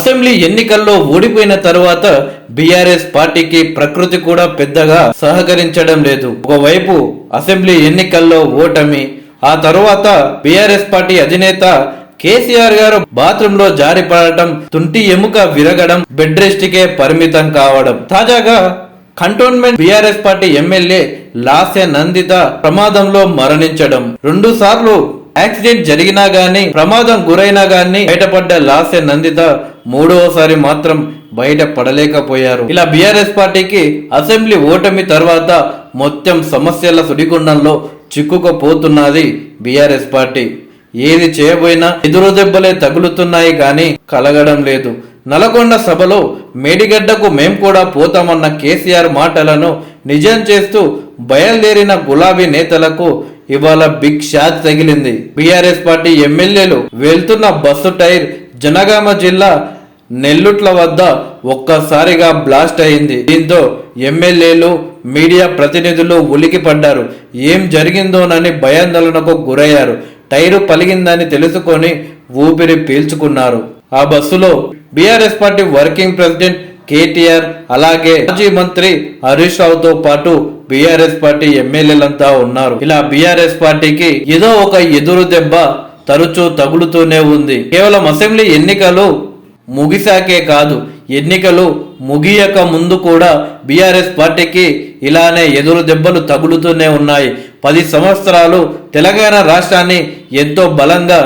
Assembly ఎన్నికల్లో ఓడిపోయిన తరువాత బీఆర్ఎస్ పార్టీకి ప్రకృతి కూడా పెద్దగా సహకరించడం లేదు. ఒకవైపు అసెంబ్లీ ఎన్నికల్లో ఓటమి, ఆ తరువాత బీఆర్ఎస్ పార్టీ అధినేత కేసీఆర్ గారు బాత్రూమ్ లో జారిపడటం, తుంటి ఎముక విరగడం, బెడ్ రెస్ట్ కే పరిమితం కావడం, తాజాగా Cantonment BRS party MLA Lasya Nanditha ప్రమాదంలో మరణించడం, 2 సార్లు యాక్సిడెంట్ జరిగినా గానీ, ప్రమాదం గురైనా గానీ బయటపడ్డ లాస్య నందిత 3వసారి మాత్రం బయట పడలేకపోయారు. ఇలా బీఆర్ఎస్ పార్టీకి అసెంబ్లీ ఓటమి తర్వాత మొత్తం సమస్యల సుడిగుండంలో చిక్కుకుపోతున్నది బీఆర్ఎస్ పార్టీ. ఏది చేయబోయినా ఎదురు దెబ్బలే తగులుతున్నాయి కానీ కలగడం లేదు. నల్గొండ సభలో మేడిగడ్డకు మేం కూడా పోతామన్న కేసీఆర్ మాటలను నిజం చేస్తూ బయలుదేరిన గులాబీ నేతలకు ఇవాళ బిగ్ షాక్ తగిలింది. బీఆర్ఎస్ పార్టీ ఎమ్మెల్యేలు వెళ్తున్న బస్సు టైర్ జనగామ జిల్లా నెల్లుట్ల వద్ద ఒక్కసారిగా బ్లాస్ట్ అయింది. దీంతో ఎమ్మెల్యేలు, మీడియా ప్రతినిధులు ఉలికి పడ్డారు. ఏం జరిగిందోనని భయాందోళనకు గురయ్యారు. టైరు పలిగిందని తెలుసుకొని ఊపిరి పీల్చుకున్నారు. ఆ బస్సులో BRS party working president KTR, అలాగే మాజీ మంత్రి హరీష్ రావుతో పాటు బీఆర్ఎస్ పార్టీ ఎమ్మెల్యేలంతా ఉన్నారు. ఇలా బీఆర్ఎస్ పార్టీకి ఏదో ఒక ఎదురు దెబ్బ తరచూ తగులుతూనే ఉంది. కేవలం అసెంబ్లీ ఎన్నికలు ముగిశాకే కాదు, ఎన్నికలు ముగియక ముందు కూడా బీఆర్ఎస్ పార్టీకి ఇలానే ఎదురు దెబ్బలు తగులుతూనే ఉన్నాయి. 10 సంవత్సరాలు తెలంగాణ రాష్ట్రాన్ని ఎంతో బలంగా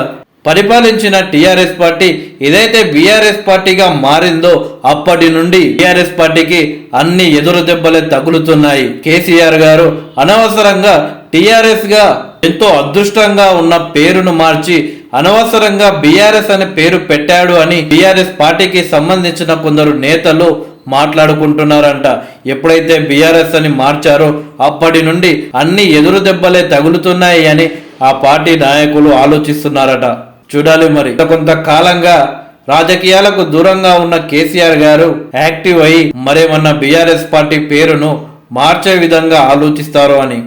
పరిపాలించిన టీఆర్ఎస్ పార్టీ ఏదైతే బీఆర్ఎస్ పార్టీగా మారిందో అప్పటి నుండి బీఆర్ఎస్ పార్టీకి అన్ని ఎదురు దెబ్బలే తగులుతున్నాయి. కేసీఆర్ గారు అనవసరంగా టీఆర్ఎస్ గా ఎంతో అదృష్టంగా ఉన్న పేరును మార్చి అనవసరంగా బీఆర్ఎస్ అనే పేరు పెట్టాడు అని బీఆర్ఎస్ పార్టీకి సంబంధించిన కొందరు నేతలు మాట్లాడుకుంటున్నారంట. ఎప్పుడైతే బీఆర్ఎస్ అని మార్చారో అప్పటి నుండి అన్ని ఎదురు దెబ్బలే తగులుతున్నాయి అని ఆ పార్టీ నాయకులు ఆలోచిస్తున్నారట. చూడాలి మరి. కొంతకాలంగా రాజకీయాలకు దూరంగా ఉన్న కేసీఆర్ గారు యాక్టివ్ అయి మరేమన్నా బీఆర్ఎస్ పార్టీ పేరును మార్చే విధంగా ఆలోచిస్తారో అని.